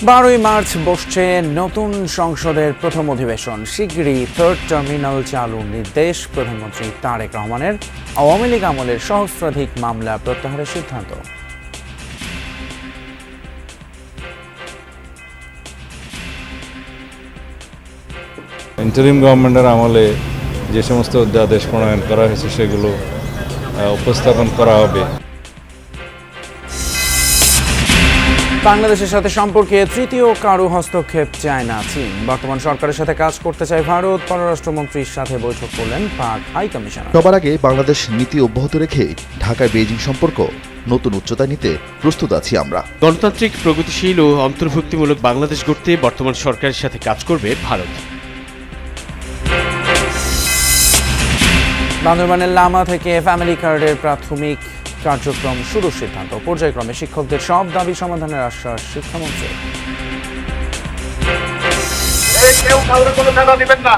12ই March বসছে নতুন সংসদের প্রথম অধিবেশন। শিগগিরই থার্ড টার্মিনাল চালুর নির্দেশ প্রধানমন্ত্রী তারেক রহমানের। আওয়ামী লীগ আমলের সহস্রাধিক মামলা প্রত্যাহারের সিদ্ধান্ত। ইন্টারিম গভর্নমেন্টের আমলে যে সমস্ত অধ্যাদেশ প্রণয়ন করা হয়েছে সেগুলো উপস্থাপন করা হবে। বাংলাদেশের সাথে সম্পর্কে তৃতীয় কারো হস্তক্ষেপ চায় না চীন। বর্তমান সরকারের সাথে কাজ করতে চায় ভারত। পররাষ্ট্রমন্ত্রীর সাথে বৈঠক করলেন পাক হাই কমিশনার। সবার আগে বাংলাদেশ নীতি অব্যাহত রেখে ঢাকায় বেইজিং সম্পর্ক নতুন উচ্চতায় নিতে প্রস্তুত আছি আমরা। গণতান্ত্রিক, প্রগতিশীল ও অন্তর্ভুক্তিমূলক বাংলাদেশ গড়তে বর্তমান সরকারের সাথে কাজ করবে ভারত। বান্দরবানের লামা থেকে ফ্যামিলি কার্ডের প্রাথমিক কার্যক্রম শুরুর সিদ্ধান্ত। পর্যায়ক্রমে শিক্ষকদের সব দাবি সমাধানের আশ্বাস শিক্ষামন্ত্রী। কেউ কাউকে কোনো চাঁদা দিবেন না,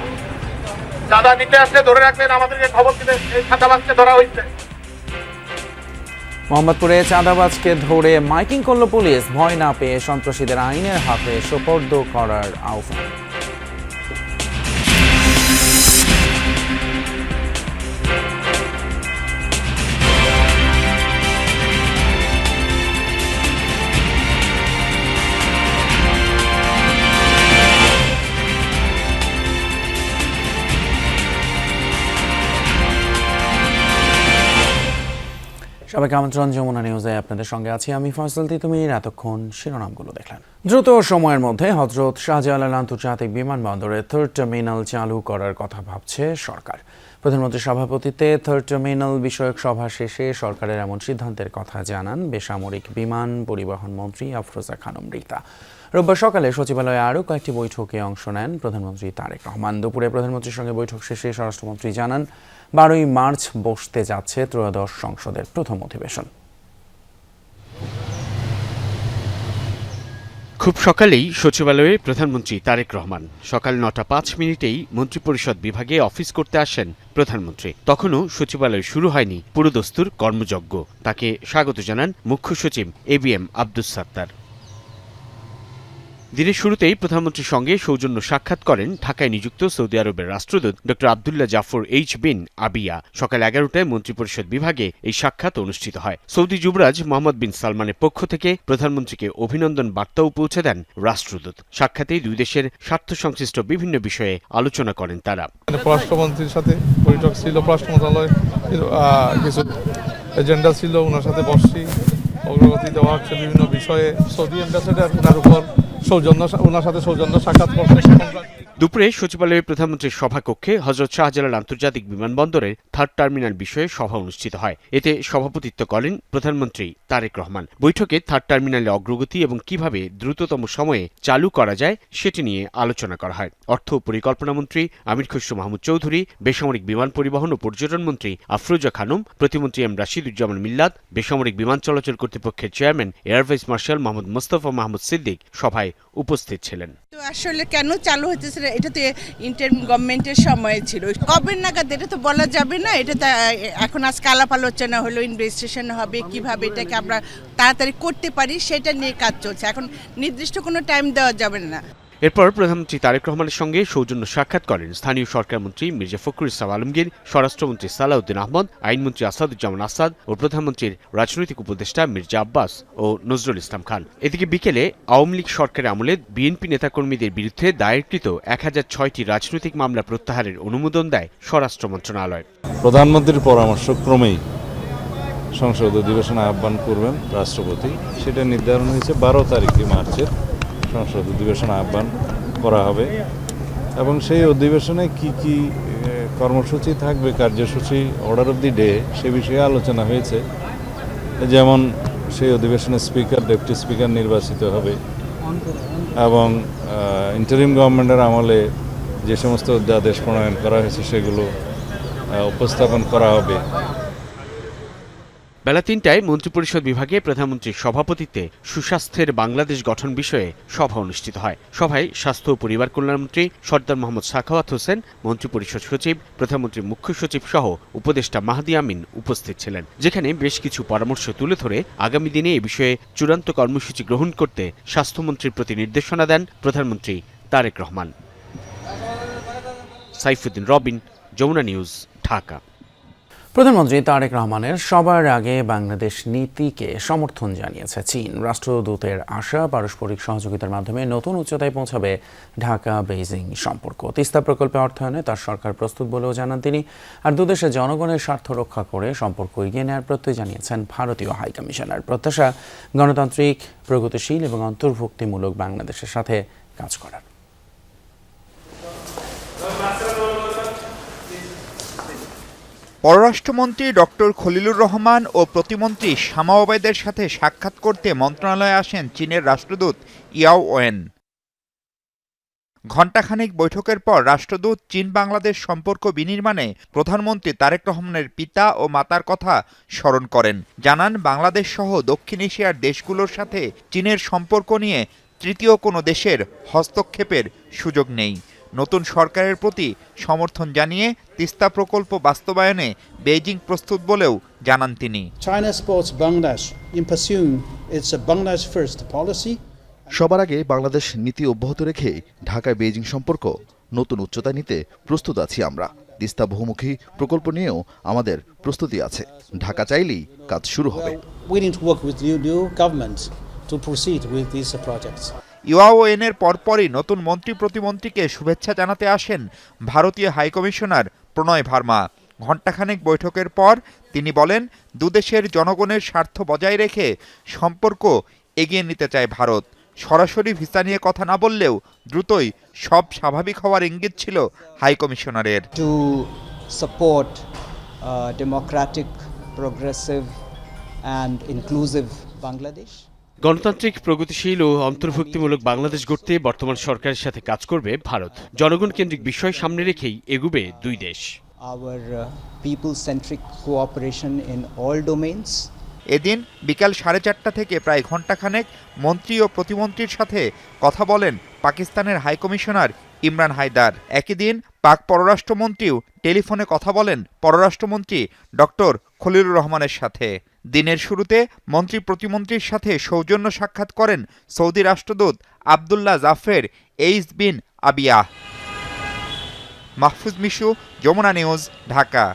চাঁদা নিতে আসলে ধরে রাখবেন, আমাদেরকে খবর দিবেন এই চাঁদাবাজকে ধরা হয়েছে। মোহাম্মদপুরে চাঁদাবাজকে ধরে মাইকিং করল পুলিশ। ভয় না পেয়ে সন্ত্রাসীদের আইনের হাতে সোপর্দ করার আহ্বান। সবাইকে আমন্ত্রণ, যমুনা নিউজে আপনাদের সঙ্গে আছি আমি ফয়সাল তিতুমির। এতক্ষণ শিরোনামগুলো দেখলেন। দ্রুত সময়ের মধ্যে হযরত শাহজালাল আন্তর্জাতিক বিমানবন্দরে থার্ড টার্মিনাল চালু করার কথা ভাবছে সরকার। প্রধানমন্ত্রীর সভাপতিত্বে থার্ড টার্মিনাল বিষয়ক সভা শেষে সরকারের এমন সিদ্ধান্তের কথা জানান বেসামরিক বিমান পরিবহন মন্ত্রী আফরোজা খানম রিতা। রোববার সকালে সচিবালয়ে আরও কয়েকটি বৈঠকে অংশ নেন প্রধানমন্ত্রী তারেক রহমান। দুপুরে প্রধানমন্ত্রীর সঙ্গে বৈঠক শেষে স্বরাষ্ট্রমন্ত্রী জানান 12ই মার্চ বসতে যাচ্ছে ত্রয়োদশ সংসদের প্রথম অধিবেশন। খুব সকালেই সচিবালয়ে প্রধানমন্ত্রী তারেক রহমান। সকাল 9:05 মন্ত্রিপরিষদ বিভাগে অফিস করতে আসেন প্রধানমন্ত্রী। তখনও সচিবালয় শুরু হয়নি পুরোদস্তুর কর্মযজ্ঞ। তাকে স্বাগত জানান মুখ্য সচিব ABM আব্দুস সাত্তার। দিনের শুরুতেই প্রধানমন্ত্রীর সঙ্গে সৌজন্য সাক্ষাৎ করেন ঢাকায় নিযুক্ত সৌদি আরবের রাষ্ট্রদূত ডক্টর আবদুল্লাহ জাফর H বিন আবিয়া। সকাল 11টায় মন্ত্রিপরিষদ বিভাগে এই সাক্ষাৎ অনুষ্ঠিত হয়। সৌদি যুবরাজ মোহাম্মদ বিন সালমানের পক্ষ থেকে প্রধানমন্ত্রীকে অভিনন্দন বার্তাও পৌঁছে দেন রাষ্ট্রদূত। সাক্ষাতেই দুই দেশের স্বার্থ সংশ্লিষ্ট বিভিন্ন বিষয়ে আলোচনা করেন তারা। পররাষ্ট্রমন্ত্রীর সাথে বৈঠক ছিল, পররাষ্ট্র মন্ত্রণালয় কিছু এজেন্ডা ছিল, ওনার সাথে বসছি, অগ্রগতি দেওয়া হচ্ছে বিভিন্ন বিষয়ে। সৌদি অ্যাম্বাসেডার ওনার উপর ওনার সাথে সৌজন্য সাক্ষাৎ করছে। দুপুরে সচিবালয়ে প্রধানমন্ত্রীর সভাকক্ষে হযরত শাহজালাল আন্তর্জাতিক বিমানবন্দরের থার্ড টার্মিনাল বিষয়ে সভা অনুষ্ঠিত হয়। এতে সভাপতিত্ব করেন প্রধানমন্ত্রী তারেক রহমান। বৈঠকে থার্ড টার্মিনালের অগ্রগতি এবং কিভাবে দ্রুততম সময়ে চালু করা যায় সেটি নিয়ে আলোচনা করা হয়। অর্থ ও পরিকল্পনা মন্ত্রী আমির খসরু মাহমুদ চৌধুরী, বেসামরিক বিমান পরিবহন ও পর্যটন মন্ত্রী আফরোজা খানম, প্রতিমন্ত্রী এম রাশিদুজ্জামান মিল্লাত, বেসামরিক বিমান চলাচল কর্তৃপক্ষের chairman air vice marshal Mohammad Mostafa Mahmud Siddique সভায় উপস্থিত ছিলেন। আসলে কেন চালু হতেছে এটা তো ইন্টারিম গভর্নমেন্টের সময় ছিল, কবে নাগাদ এটা তো বলা যাবে না। এটা তো এখন আজকে আলাপ আলোচনা হলো, ইনভেস্টিগেশন হবে, কিভাবে এটাকে আমরা তাড়াতাড়ি করতে পারি সেটা নিয়ে কাজ চলছে। এখন নির্দিষ্ট কোনো টাইম দেওয়া যাবে না। এরপর প্রধানমন্ত্রী তারেক রহমানের সঙ্গে সৌজন্য সাক্ষাৎ করেন স্থানীয় সরকার মন্ত্রী মির্জা ফখরুল ইসলাম আলমগীর, স্বরাষ্ট্রমন্ত্রী সালাউদ্দিন আহমদ, আইনমন্ত্রী আসাদুজ্জামান আসাদ ও প্রধানমন্ত্রীর রাজনৈতিক উপদেষ্টা মির্জা আব্বাস ও নজরুল ইসলাম খান। এদিকে বিকেলে আওয়ামী লীগ সরকারের আমলে বিএনপি নেতাকর্মীদের বিরুদ্ধে দায়েরকৃত 1006টি রাজনৈতিক মামলা প্রত্যাহারের অনুমোদন দেয় স্বরাষ্ট্র মন্ত্রণালয়। প্রধানমন্ত্রীর পরামর্শ ক্রমেই সংসদ অধিবেশন আহ্বান করবেন রাষ্ট্রপতি। সেটা নির্ধারণ হয়েছে 12 তারিখে মার্চের সংসদ অধিবেশন আহ্বান করা হবে এবং সেই অধিবেশনে কি কি কর্মসূচি থাকবে, কার্যসূচি, অর্ডার অফ দি ডে, সে বিষয়ে আলোচনা হয়েছে। যেমন সেই অধিবেশনে স্পিকার, ডেপুটি স্পিকার নির্বাচিত হবে এবং ইন্টারিম গভর্নমেন্টের আমলে যে সমস্ত অধ্যাদেশ প্রণয়ন করা হয়েছে সেগুলো উপস্থাপন করা হবে। বেলা ৩টায় মন্ত্রিপরিষদ বিভাগে প্রধানমন্ত্রীর সভাপতিত্বে সুস্বাস্থ্যের বাংলাদেশ গঠন বিষয়ে সভা অনুষ্ঠিত হয়। সভায় স্বাস্থ্য ও পরিবার কল্যাণমন্ত্রী সরদার মোহাম্মদ সাখাওয়াত হোসেন, মন্ত্রিপরিষদ সচিব, প্রধানমন্ত্রীর মুখ্য সচিব সহ উপদেষ্টা মাহদি আমিন উপস্থিত ছিলেন, যেখানে বেশ কিছু পরামর্শ তুলে ধরে আগামী দিনে এ বিষয়ে চূড়ান্ত কর্মসূচি গ্রহণ করতে স্বাস্থ্যমন্ত্রীর প্রতি নির্দেশনা দেন প্রধানমন্ত্রী তারেক রহমান। সাইফুদ্দিন রবিন, যমুনা নিউজ, ঢাকা। প্রধানমন্ত্রী তারেক রহমানের সবার আগে বাংলাদেশ নীতিকে সমর্থন জানিয়েছে চীন। রাষ্ট্রদূতের আশা, পারস্পরিক সহযোগিতার মাধ্যমে নতুন উচ্চতায় পৌঁছাবে ঢাকা বেইজিং সম্পর্ক। তিস্তা প্রকল্পে অর্থায়নে তার সরকার প্রস্তুত বলেও জানান তিনি। আর দুদেশের জনগণের স্বার্থ রক্ষা করে সম্পর্ক এগিয়ে নেওয়ার প্রত্যয় জানিয়েছেন ভারতীয় হাইকমিশনার। প্রত্যাশা গণতান্ত্রিক, প্রগতিশীল এবং অন্তর্ভুক্তিমূলক বাংলাদেশের সাথে কাজ করার। পররাষ্ট্রমন্ত্রী ডক্টর খলিলুর রহমান ও প্রতিমন্ত্রী শামা ওবায়দের সাথে সাক্ষাৎ করতে মন্ত্রণালয়ে আসেন চীনের রাষ্ট্রদূত ইয়াও ওয়েন। ঘণ্টাখানেক বৈঠকের পর রাষ্ট্রদূত চীন বাংলাদেশ সম্পর্ক বিনির্মাণে প্রধানমন্ত্রী তারেক রহমানের পিতা ও মাতার কথা স্মরণ করেন। জানান, বাংলাদেশ সহ দক্ষিণ এশিয়ার দেশগুলোর সাথে চীনের সম্পর্ক নিয়ে তৃতীয় কোনো দেশের হস্তক্ষেপের সুযোগ নেই। নতুন সরকারের প্রতি সমর্থন জানিয়ে তিস্তা প্রকল্প বাস্তবায়নে বেইজিং প্রস্তুত বলেও জানান তিনি। China supports Bangladesh in pursuing its Bangladesh first policy. সবার আগে বাংলাদেশ নীতি অব্যাহত রেখে ঢাকায় বেইজিং সম্পর্ক নতুন উচ্চতায় নিতে প্রস্তুত আছি আমরা। তিস্তা বহুমুখী প্রকল্প নিয়েও আমাদের প্রস্তুতি আছে। ঢাকা চাইলেই কাজ শুরু হবে। Willing to work with new government to proceed with these projects. ইউএনের পরপরই নতুন মন্ত্রী প্রতিমন্ত্রীকে শুভেচ্ছা জানাতে আসেন ভারতীয় হাইকমিশনার প্রণয় ভার্মা। ঘণ্টাখানেক বৈঠকের পর তিনি বলেন, দুদেশের জনগণের স্বার্থ বজায় রেখে সম্পর্ক এগিয়ে নিতে চায় ভারত। সরাসরি ভিসা নিয়ে কথা না বললেও দ্রুতই সব স্বাভাবিক হওয়ার ইঙ্গিত ছিল হাইকমিশনারের। To support democratic, progressive and inclusive Bangladesh. গণতান্ত্রিক, প্রগতিশীল ও অন্তর্ভুক্তিমূলক বাংলাদেশ গড়তে বর্তমান সরকারের সাথে কাজ করবে ভারত। জনগণ কেন্দ্রিক বিষয় সামনে রেখেই এগুবে দুই দেশ। Our people-centric cooperation in all domains. এদিন বিকাল 4:30 থেকে প্রায় ঘণ্টাখানেক মন্ত্রী ও প্রতিমন্ত্রীর সাথে কথা বলেন পাকিস্তানের হাইকমিশনার ইমরান হায়দার। একই দিন পাক পররাষ্ট্রমন্ত্রীও টেলিফোনে কথা বলেন পররাষ্ট্রমন্ত্রী ডক্টর খলিলুর রহমানের সাথে। দিনের শুরুতে মন্ত্রী প্রতিমন্ত্রীর সাথে সৌজন্য সাক্ষাৎ করেন সৌদি রাষ্ট্রদূত আবদুল্লাহ জাফের এইস বিন আবিয়া। মাহফুজ মিশু, যমুনা নিউজ, ঢাকা।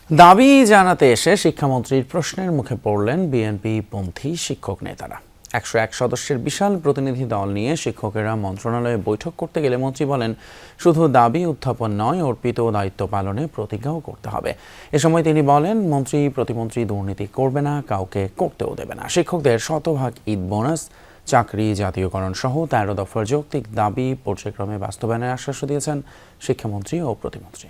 দাবি জানাতে এসে শিক্ষামন্ত্রীর প্রশ্নের মুখে পড়লেন বিএনপি পন্থী শিক্ষক নেতারা। 101 সদস্যের বিশাল প্রতিনিধি দল নিয়ে শিক্ষকেরা মন্ত্রণালয়ে বৈঠক করতে গেলে মন্ত্রী বলেন, শুধু দাবি উত্থাপন নয়, অর্পিত দায়িত্ব পালনে প্রতিজ্ঞাও করতে হবে। এ সময় তিনি বলেন, মন্ত্রী প্রতিমন্ত্রী দুর্নীতি করবে না, কাউকে করতেও দেবে না। শিক্ষকদের শতভাগ ঈদ বোনাস, চাকরি জাতীয়করণ সহ 13 দফার যৌক্তিক দাবি পর্যায়ক্রমে বাস্তবায়নের আশ্বাস দিয়েছেন শিক্ষামন্ত্রী ও প্রতিমন্ত্রী।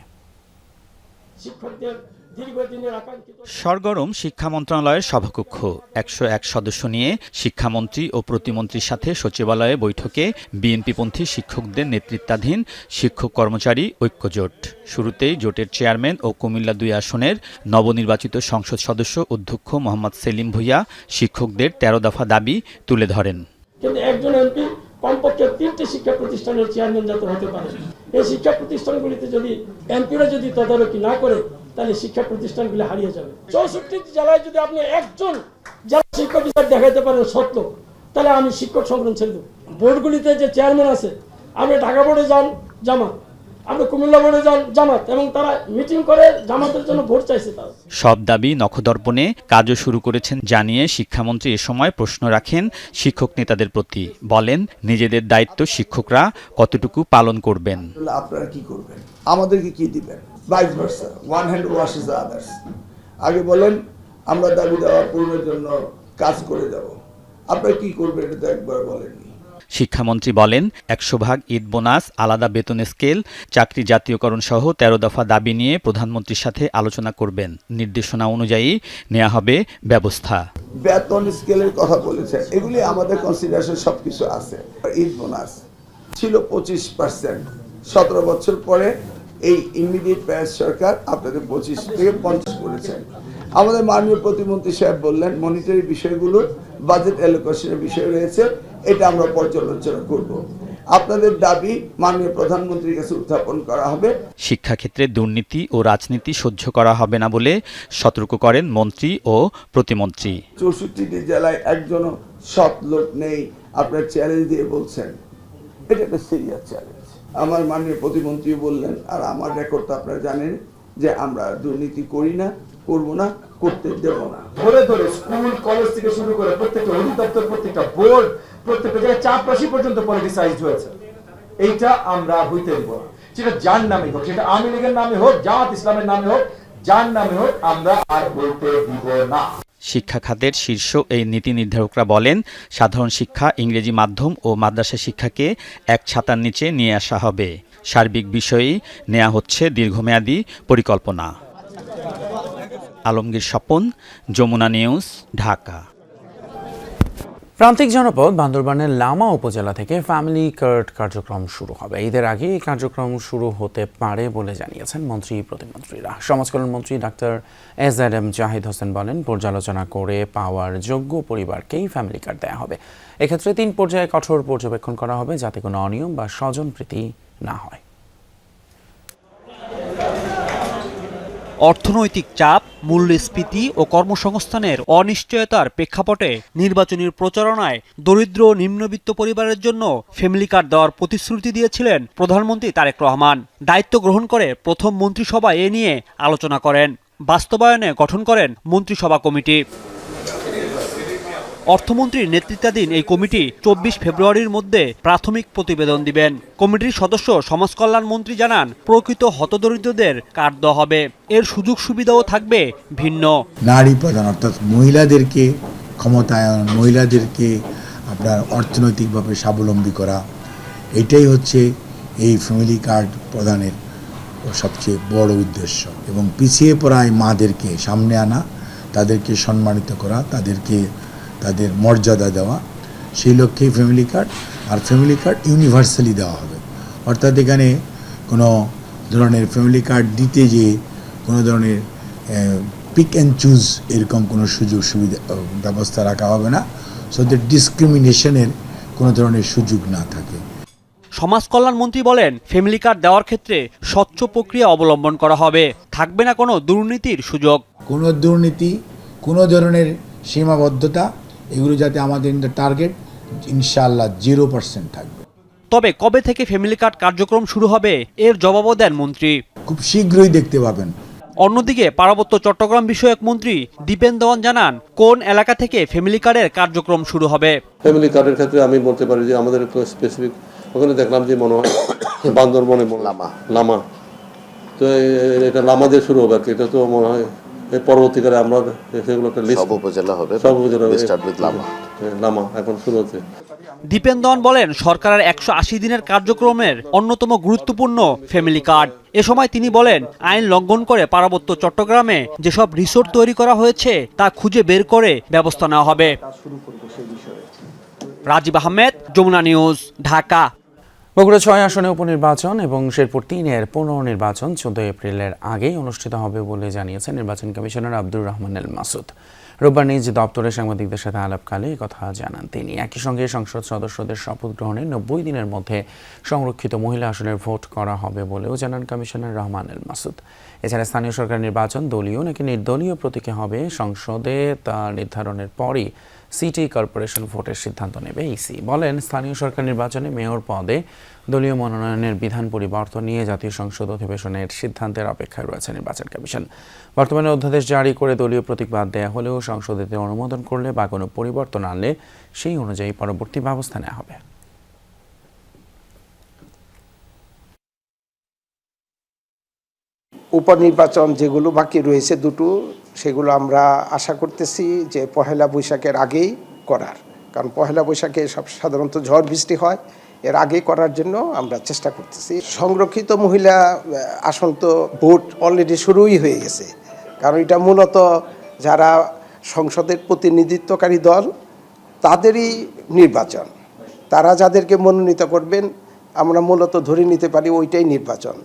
সরগরম শিক্ষা মন্ত্রণালয়ের সভাকক্ষ। 101 সদস্য নিয়ে শিক্ষামন্ত্রী ও প্রতিমন্ত্রীর সাথে সচিবালয়ে বৈঠকে বিএনপিপন্থী শিক্ষকদের নেতৃত্বাধীন শিক্ষক কর্মচারী ঐক্যজোট। শুরুতেই জোটের চেয়ারম্যান ও কুমিল্লা 2 আসনের নবনির্বাচিত সংসদ সদস্য অধ্যক্ষ মোহাম্মদ সেলিম ভুইয়া শিক্ষকদের 13 দফা দাবি তুলে ধরেন। কিন্তু একজন এমপি কমপক্ষে 3টি শিক্ষা প্রতিষ্ঠানের চেয়ারম্যান যাতে হতে পারে। এই শিক্ষা প্রতিষ্ঠানগুলিতে যদি এমপিরা যদি তদারকি না করে, তাহলে শিক্ষা প্রতিষ্ঠানগুলি হারিয়ে যাবে। 64 জেলায় যদি আপনি একজন জেলা শিক্ষক হিসাবে দেখাইতে পারেন সত্য, তাহলে আমি শিক্ষক সংগঠন ছেড়ে দেব। বোর্ডগুলিতে যে চেয়ারম্যান আছে, আপনি ঢাকা বোর্ডে যান জামাত, আপনি কুমিল্লা বোর্ডে যান জামাত, এবং তারা মিটিং করে জামাতের জন্য ভোট চাইছে। তারা সব দাবি নখদর্পণে কাজও শুরু করেছেন জানিয়ে শিক্ষামন্ত্রী এ সময় প্রশ্ন রাখেন শিক্ষক নেতাদের প্রতি। বলেন, নিজেদের দায়িত্ব শিক্ষকরা কতটুকু পালন করবেন। আপনারা কি করবেন, আমাদেরকে কি দিবেন? Vice versa, one hand washes the others. আগে বলেন আমরা দাবি দেওয়া পূরণের জন্য কাজ করে যাব, আপনারা কি করবেন এটা তো একবার বলেননি। শিক্ষামন্ত্রী বলেন, 100 ভাগ ঈদ বোনাস, আলাদা বেতন স্কেল, চাকরি জাতীয়করণ সহ 13 দফা দাবি নিয়ে প্রধানমন্ত্রীর সাথে আলোচনা করবেন। নির্দেশনা অনুযায়ী নেওয়া হবে ব্যবস্থা। বেতন স্কেলের কথা বলেছে, এগুলি আমাদের কনসিডারেশন সবকিছু আছে। ঈদ বোনাস ছিল 25%, 17 বছর পরে এই ইমিডিয়েট প্যারেন্ট সরকার আপনাদের 25 থেকে 50 করেছেন। আমাদের মাননীয় প্রতিমন্ত্রী সাহেব বললেন মনিটারি বিষয়গুলো বাজেট অ্যালোকেশনের বিষয় রয়েছে, এটা আমরা পর্যালোচনা করব। আপনাদের দাবি মাননীয় প্রধানমন্ত্রীর কাছে উত্থাপন করা হবে। শিক্ষাক্ষেত্রে দুর্নীতি ও রাজনীতি সহ্য করা হবে না বলে সতর্ক করেন মন্ত্রী ও প্রতিমন্ত্রী। 64টি জেলায় একজনও সৎ লোক নেই, আপনার চ্যালেঞ্জ দিয়ে বলছেন, এটা একটা সিরিয়াস চ্যালেঞ্জ। আমার মাননীয় প্রতিমন্ত্রী বললেন, আর আমার রেকর্ড তো আপনারা জানেন যে আমরা দুর্নীতি করি না, করব না, করতে দেব না। ধরে ধরে স্কুল কলেজ থেকে শুরু করে প্রত্যেকটা অধিদপ্তর, প্রত্যেকটা বোর্ড, প্রত্যেকটা জায়গায় চাপরাশি পর্যন্ত পলিটিসাইজড হয়েছে। এইটা আমরা হইতে দিব না। সেটা যার নামে হোক, সেটা আওয়ামী লীগের নামে হোক, জামাত ইসলামের নামে হোক, যার নামে হোক, আমরা আর বলতে দিব না। শিক্ষা খাতের শীর্ষ এই নীতি নির্ধারকরা বলেন, সাধারণ শিক্ষা, ইংরেজি মাধ্যম ও মাদ্রাসা শিক্ষাকে এক ছাতার নিচে নিয়ে আসা হবে। সার্বিক বিষয়েই নেওয়া হচ্ছে দীর্ঘমেয়াদী পরিকল্পনা। আলমগীর স্বপন, যমুনা নিউজ, ঢাকা। প্রান্তিক জনপদ বান্দরবানের লামা উপজেলা থেকে ফ্যামিলি কার্ড কার্যক্রম শুরু হবে। ঈদের আগে এই কার্যক্রম শুরু হতে পারে বলে জানিয়েছেন মন্ত্রী প্রতিমন্ত্রীরা। সমাজ কল্যাণ মন্ত্রী ডাক্তার এজএডএম জাহিদ হোসেন বলেন, পর্যালোচনা করে পাওয়ার যোগ্য পরিবারকেই ফ্যামিলি কার্ড দেওয়া হবে। এক্ষেত্রে 3 পর্যায়ে কঠোর পর্যবেক্ষণ করা হবে যাতে কোনো অনিয়ম বা স্বজনপ্রীতি না হয়। অর্থনৈতিক চাপ, মূল্যস্ফীতি ও কর্মসংস্থানের অনিশ্চয়তার প্রেক্ষাপটে নির্বাচনী প্রচারণায় দরিদ্র ও নিম্নবিত্ত পরিবারের জন্য ফ্যামিলি কার্ড দেওয়ার প্রতিশ্রুতি দিয়েছিলেন প্রধানমন্ত্রী তারেক রহমান। দায়িত্ব গ্রহণ করে প্রথম মন্ত্রিসভায় এ নিয়ে আলোচনা করেন। বাস্তবায়নে গঠন করেন মন্ত্রিসভা কমিটি। অর্থমন্ত্রীর নেতৃত্বাধীন এই কমিটি 24 ফেব্রুয়ারির মধ্যে প্রাথমিক প্রতিবেদন দিবেন। কমিটির সদস্য সমাজ কল্যাণ মন্ত্রী জানান, প্রকৃত হতদরিদ্রদের কার্ড দেওয়া হবে। এর সুযোগ সুবিধাও থাকবে ভিন্ন। নারী প্রধান, অর্থাৎ মহিলাদেরকে ক্ষমতায়ন, মহিলাদেরকে আপনার অর্থনৈতিকভাবে স্বাবলম্বী করা, এটাই হচ্ছে এই ফ্যামিলি কার্ড প্রদানের সবচেয়ে বড় উদ্দেশ্য। এবং পিছিয়ে পড়া এই মাদেরকে সামনে আনা, তাদেরকে সম্মানিত করা, তাদের মর্যাদা দেওয়া, সেই লক্ষ্যেই ফ্যামিলি কার্ড। আর ফ্যামিলি কার্ড ইউনিভার্সালি দেওয়া হবে, অর্থাৎ এখানে কোনো ধরনের ফ্যামিলি কার্ড দিতে যে কোনো ধরনের পিক অ্যান্ড চুজ এরকম কোনো সুযোগ সুবিধা ব্যবস্থা রাখা হবে না, সো দ্যাট ডিসক্রিমিনেশনের কোনো ধরনের সুযোগ না থাকে। সমাজ কল্যাণ মন্ত্রী বলেন, ফ্যামিলি কার্ড দেওয়ার ক্ষেত্রে স্বচ্ছ প্রক্রিয়া অবলম্বন করা হবে। থাকবে না কোনো দুর্নীতির সুযোগ। কোনো দুর্নীতি, কোনো ধরনের সীমাবদ্ধতা, এগুলো যাতে আমাদের টার্গেট ইনশাআল্লাহ 0% থাকবে। তবে কবে থেকে ফ্যামিলি কার্ড কার্যক্রম শুরু হবে এর জবাবও দেন মন্ত্রী। খুব শীঘ্রই দেখতে পাবেন। অন্যদিকে পার্বত্য চট্টগ্রাম বিষয়ক মন্ত্রী দীপেন দেওয়ান জানান, কোন এলাকা থেকে ফ্যামিলি কার্ডের কার্যক্রম শুরু হবে। ফ্যামিলি কার্ডের ক্ষেত্রে আমি বলতে পারি যে আমাদের একটু স্পেসিফিক, ওখানে দেখলাম যে মনে হয় বান্দরবনে লামা, তো এটা লামা দিয়ে শুরু হবে। এটা তো মনে হয় পরবর্তীকালে আমরা সেগুলো একটা লিস্ট, সব উপজেলা হবে, সব উপজেলা লামা এখন শুরু হচ্ছে। দীপেন দেওয়ান বলেন, সরকারের 180 দিনের কার্যক্রমের অন্যতম গুরুত্বপূর্ণ ফ্যামিলি কার্ড। এ সময় তিনি বলেন, আইন লঙ্ঘন করে পার্বত্য চট্টগ্রামে যেসব রিসোর্ট তৈরি করা হয়েছে তা খুঁজে বের করে ব্যবস্থা নেওয়া হবে। রাজীব আহমেদ, যমুনা নিউজ, ঢাকা। বগুড়া 6 আসনে উপনির্বাচন এবং শেরপুর 3-এর পুনর্নির্বাচন 14 এপ্রিলের আগেই অনুষ্ঠিত হবে বলে জানিয়েছেন নির্বাচন কমিশনার আব্দুর রহমান এল মাসুদ। রোববার নিজ দপ্তরে সাংবাদিকদের সাথে আলাপকালে কথা জানান তিনি। একই সঙ্গে সংসদ সদস্যদের শপথ গ্রহণের 90 দিনের মধ্যে সংরক্ষিত মহিলা আসনের ভোট করা হবে বলেও জানান কমিশনার রহমান এল মাসুদ। এছাড়া স্থানীয় সরকার নির্বাচন দলীয় নাকি নির্দলীয় প্রতীকে হবে সংসদে তা নির্ধারণের পরই সিটি কর্পোরেশন ভোটের সিদ্ধান্ত নেবে ইসি। বলেন, স্থানীয় সরকার নির্বাচনে মেয়র পদে দলীয় মনোনয়নের বিধান পরিবর্তন নিয়ে জাতীয় সংসদ অধিবেশনের সিদ্ধান্তের অপেক্ষায় রয়েছে নির্বাচন কমিশন। বর্তমানে অধ্যাদেশ জারি করে দলীয় প্রতীক বাদ দেওয়া হলেও সংসদে অনুমোদন করলে বা কোনো পরিবর্তন আনলে সেই অনুযায়ী পরবর্তী ব্যবস্থা নেওয়া হবে। উপনির্বাচন যেগুলো বাকি রয়েছে দুটো, সেগুলো আমরা আশা করতেছি যে পহেলা বৈশাখের আগেই করার, কারণ পহেলা বৈশাখে সব সাধারণত ঝড় বৃষ্টি হয়, এর আগে করার জন্য আমরা চেষ্টা করতেছি। সংরক্ষিত মহিলা আসন তো ভোট অলরেডি শুরুই হয়ে গেছে, কারণ এটা মূলত যারা সংসদের প্রতিনিধিত্বকারী দল তাদেরই নির্বাচন। তারা যাদেরকে মনোনীত করবেন আমরা মূলত ধরে নিতে পারি ওইটাই নির্বাচন।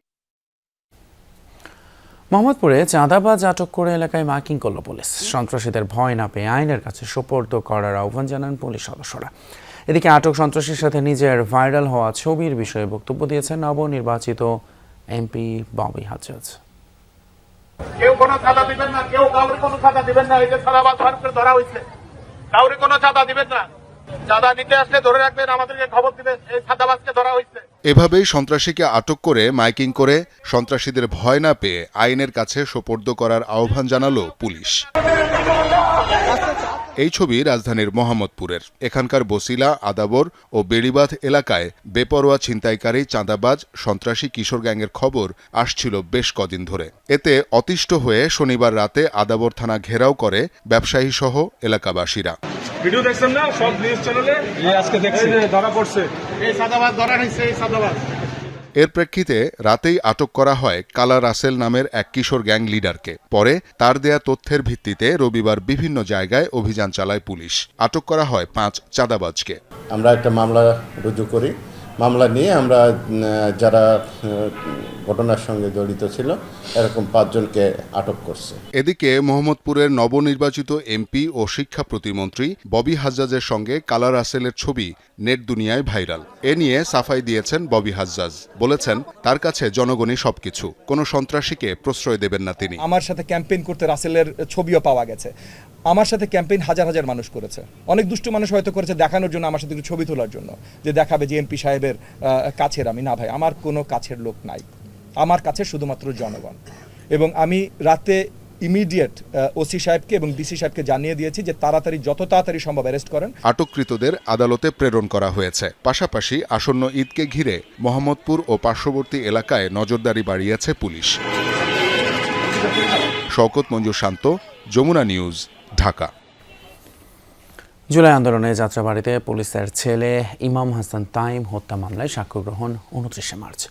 মোহাম্মদপুরে চাঁদাবাজ আটক করে এলাকায় মাইকিং করল পুলিশ। সন্ত্রাসীদের ভয় না পেয়ে আইনের কাছে সোপর্দ করার আহ্বান জানান পুলিশ সদস্যরা। এদিকে আটক সন্ত্রাসীর সাথে নিজের ভাইরাল হওয়া ছবির বিষয়ে বক্তব্য দিয়েছেন নবনির্বাচিত এমপি ববি হাজ্জাজ। কেউ কোনো চাঁদা দিবেন না, কেউ কাউরে কোনো চাঁদা দিবেন না। এই যে চাঁদাবাজ ধরা হয়েছে, কাউরে কোনো চাঁদা দিবেন না। চাঁদা নিতে আসলে ধরে রাখবেন, আমাদেরকে খবর দিবেন এই চাঁদাবাজকে ধরা হয়েছে। এভাবেই সন্ত্রাসীকে আটক করে মাইকিং করে সন্ত্রাসীদের ভয় না পেয়ে আইনের কাছে সোপর্দ করার আহ্বান জানালো পুলিশ। এই ছবি রাজধানীর মোহাম্মদপুরের। এখানকার বসিলা, আদাবর ও বেড়িবাঁধ এলাকায় বেপরোয়া ছিনতাইকারী, চাঁদাবাজ, সন্ত্রাসী কিশোর গ্যাংয়ের খবর আসছিল বেশ কদিন ধরে। এতে অতিষ্ঠ হয়ে শনিবার রাতে আদাবর থানা ঘেরাও করে ব্যবসায়ী সহ এলাকাবাসীরা। ভিডিও দেখছেন না সব নিউজ চ্যানেলে? আজকে দেখছি ধরা পড়ছে, এই চাঁদাবাজ ধরা হয়েছে। এই চাঁদাবাজ এর প্রেক্ষিতে রাতেই আটক করা হয় কালা রাসেল নামের এক কিশোর গ্যাং লিডারকে। পরে তার দেয়া তথ্যের ভিত্তিতে রবিবার বিভিন্ন জায়গায় অভিযান চালায় পুলিশ। আটক করা হয় 5 চাঁদাবাজকে। আমরা একটা মামলা রুজু করি। মামলা নিয়ে আমরা যারা ঘটনার সঙ্গে জড়িত ছিল এরকম 5 জনকে আটক করছে। এদিকে মোহাম্মদপুরের নবনির্বাচিত এমপি ও শিক্ষা প্রতিমন্ত্রী ববি হাজ্জাজের সঙ্গে কালা রাসেলের ছবি নেট দুনিয়ায় ভাইরাল। এ নিয়ে সাফাই দিয়েছেন ববি হাজ্জাজ। বলেছেন তার কাছে জনগণই সবকিছু, কোনো সন্ত্রাসীকে প্রশ্রয় দেবেন না তিনি। আমার সাথে ক্যাম্পেইন করতে রাসেলের ছবিও পাওয়া গেছে। আমার সাথে ক্যাম্পেইন হাজার হাজার মানুষ করেছে। অনেক দুষ্টু মানুষ হয়তো করেছে দেখানোর জন্য, আমার সাথে একটু ছবি তোলার জন্য, যে দেখাবে যে এমপি সাহেবের কাছের আমি। না ভাই, আমার কোনো কাছের লোক নাই, আমার কাছে শুধুমাত্র জনগণ। এবং আমি রাতে ইমিডিয়েট ওসি সাহেবকে এবং ডিসি সাহেবকে জানিয়ে দিয়েছি যে যত তাড়াতাড়ি সম্ভব অ্যারেস্ট করেন। আটককৃতদের আদালতে প্রেরণ করা হয়েছে। পাশাপাশি আসন্ন ঈদকে ঘিরে মোহাম্মদপুর ও পার্শ্ববর্তী এলাকায় নজরদারি বাড়িয়েছে পুলিশ। শওকত মঞ্জুর শান্ত, যমুনা নিউজ, ঢাকা। জুলাই আন্দোলনে যাত্রাবাড়িতে পুলিশের ছেলে ইমাম হাসান তাইম হত্যা মামলায় সাক্ষ্য গ্রহণ 29শে মার্চ।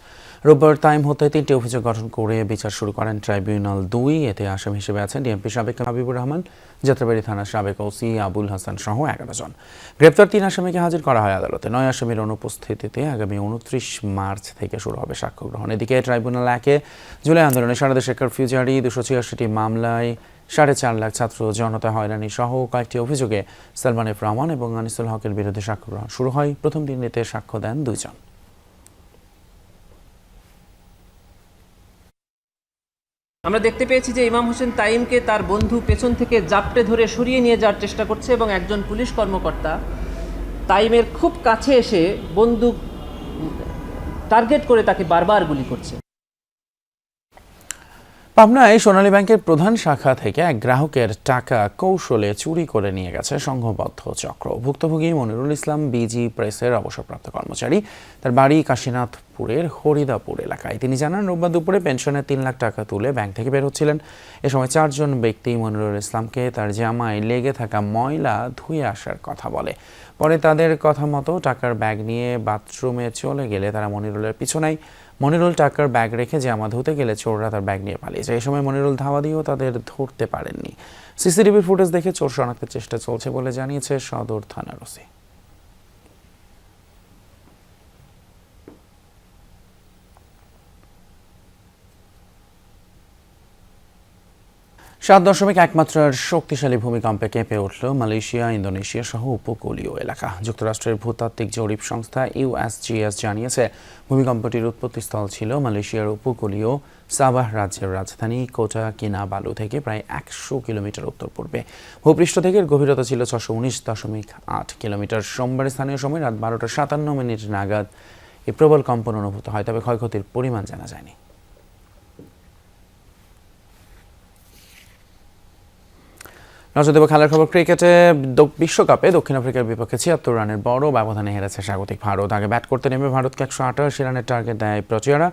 রোববার তাইম হত্যায় 3টি অভিযোগ গঠন করে বিচার শুরু করেন ট্রাইব্যুনাল 2। এতে আসামি হিসেবে আছেন ডিএমপি সাবেক হাবিবুর রহমান, যাত্রাবাড়ি থানার সাবেক ওসি আবুল হাসান সহ 11 জন। গ্রেপ্তার 3 আসামিকে হাজির করা হয় আদালতে। 9 আসামির অনুপস্থিতিতে আগামী 29 মার্চ থেকে শুরু হবে সাক্ষ্য গ্রহণ। এদিকে ট্রাইব্যুনাল 1-এ জুলাই আন্দোলনে সারা দেশে কারফিউজারি 286টি মামলায় 4.5 লাখ ছাত্র জনতা হয়রানি সহ কয়েকটি অভিযোগে সালমান এফ রহমান এবং আনিসুল হকের বিরুদ্ধে সাক্ষ্য গ্রহণ শুরু হয়। প্রথম দিন এতে সাক্ষ্য দেন 2 জন। আমরা দেখতে পেয়েছি যে ইমাম হোসেন তাইমকে তার বন্ধু পেছন থেকে জাপটে ধরে সরিয়ে নিয়ে যাওয়ার চেষ্টা করছে এবং একজন পুলিশ কর্মকর্তা তাইমের খুব কাছে এসে বন্দুক টার্গেট করে তাকে বারবার গুলি করছে। পাবনায় সোনালী ব্যাংকের প্রধান শাখা থেকে এক গ্রাহকের টাকা কৌশলে চুরি করে নিয়ে গেছে সংঘবদ্ধ চক্র। ভুক্তভোগী মনিরুল ইসলাম বিজি প্রেসের অবসরপ্রাপ্ত কর্মচারী। তার বাড়ি কাশীনাথপুরের হরিদাপুর এলাকায়। তিনি জানান, রোববার দুপুরে পেনশনের 3 লাখ টাকা তুলে ব্যাংক থেকে বের হচ্ছিলেন। এ সময় 4 জন ব্যক্তি মনিরুল ইসলামকে তার জামায় লেগে থাকা ময়লা ধুয়ে আসার কথা বলে। পরে তাদের কথা মতো টাকার ব্যাগ নিয়ে বাথরুমে চলে গেলে তারা মনিরুলের পিছু নেয়। মনিরুল টাকার ব্যাগ রেখে জামা ধুতে গেলে চোররা তার ব্যাগ নিয়ে পালিয়ে যায়। এই সময় মনিরুল ধাওয়া দিয়েও তাদের ধরতে পারেননি। সিসিটিভির ফুটেজ দেখে চোর শনাক্তের চেষ্টা চলছে বলে জানিয়েছে সদর থানার ওসি। 7.1 মাত্রার শক্তিশালী ভূমিকম্পে কেঁপে উঠল মালয়েশিয়া, ইন্দোনেশিয়া সহ উপকূলীয় এলাকা। যুক্তরাষ্ট্রের ভূতাত্ত্বিক জরিপ সংস্থা USGS জানিয়েছে, ভূমিকম্পটির উৎপত্তিস্থল ছিল মালয়েশিয়ার উপকূলীয় সাবাহ রাজ্যের রাজধানী কোটা কিনাবালু থেকে প্রায় 100 কিলোমিটার উত্তর পূর্বে। ভূপৃষ্ঠ থেকে গভীরতা ছিল 619.8 কিলোমিটার। সোমবার স্থানীয় সময় রাত 12টা 57 মিনিট নাগাদ এই প্রবল কম্পন অনুভূত হয়, তবে ক্ষয়ক্ষতির পরিমাণ জানা যায়নি। নজর দেব খেলার খবর। ক্রিকেটে বিশ্বকাপে দক্ষিণ আফ্রিকার বিপক্ষে 76 রানের বড় ব্যবধানে হেরেছে স্বাগতিক ভারত। আগে ব্যাট করতে নেমে ভারতকে 188 রানের টার্গেট দেয় প্রচেরা।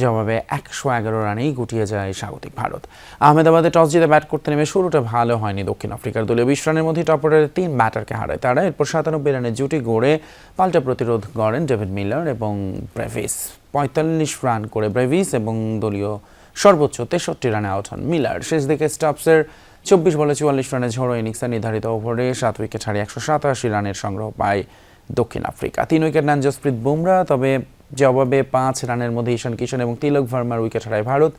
জবাবে 111 রানেই গুটিয়ে যায় স্বাগতিক ভারত। আহমেদাবাদে টস জিতে ব্যাট করতে নেমে শুরুটা ভালো হয়নি দক্ষিণ আফ্রিকার। দলীয় 20 রানের মধ্যে টপরের 3 ব্যাটারকে হারায় তারা। এরপর 97 রানের জুটি গড়ে পাল্টা প্রতিরোধ গড়েন ডেভিড মিলার এবং ব্রেভিস। 45 রান করে ব্রেভিস এবং দলীয় সর্বোচ্চ 63 রানে আউট হন মিলার। শেষ দিকে স্টাফসের 24 বলে 44 রানের ঝড়ো ইনিংসে নির্ধারিত ওভারে 7 উইকেট হারিয়ে 187 রানের সংগ্রহ পায় দক্ষিণ আফ্রিকা। 3 উইকেট নেন জসপ্রীত বুমরা, তবে জবাবে 5 রানের মধ্যে ঈশান কিশন এবং তিলক ভার্মার উইকেট হারায় ভারত।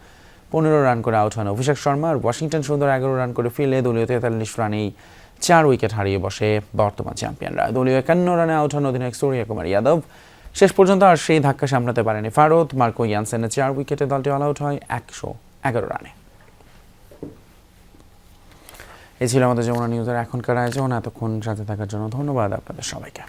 15 রান করে আউট হন অভিষেক শর্মা। আর ওয়াশিংটন সুন্দর 11 রান করে ফিরলে দলীয় 43 রানেই 4 উইকেট হারিয়ে বসে বর্তমান চ্যাম্পিয়নরা। দলীয় 51 রানে আউট হন অধিনায়ক সূর্য কুমার যাদব। শেষ পর্যন্ত আর সেই ধাক্কা সামলাতে পারেনি ফারদ। মার্কো ইয়ানসেনের 4 উইকেটে দলটি অল আউট হয় 111 রানে। এই ছিল আমাদের যমুনা নিউজের এখনকার আয়োজন। এতক্ষণ সাথে থাকার জন্য ধন্যবাদ আপনাদের সবাইকে।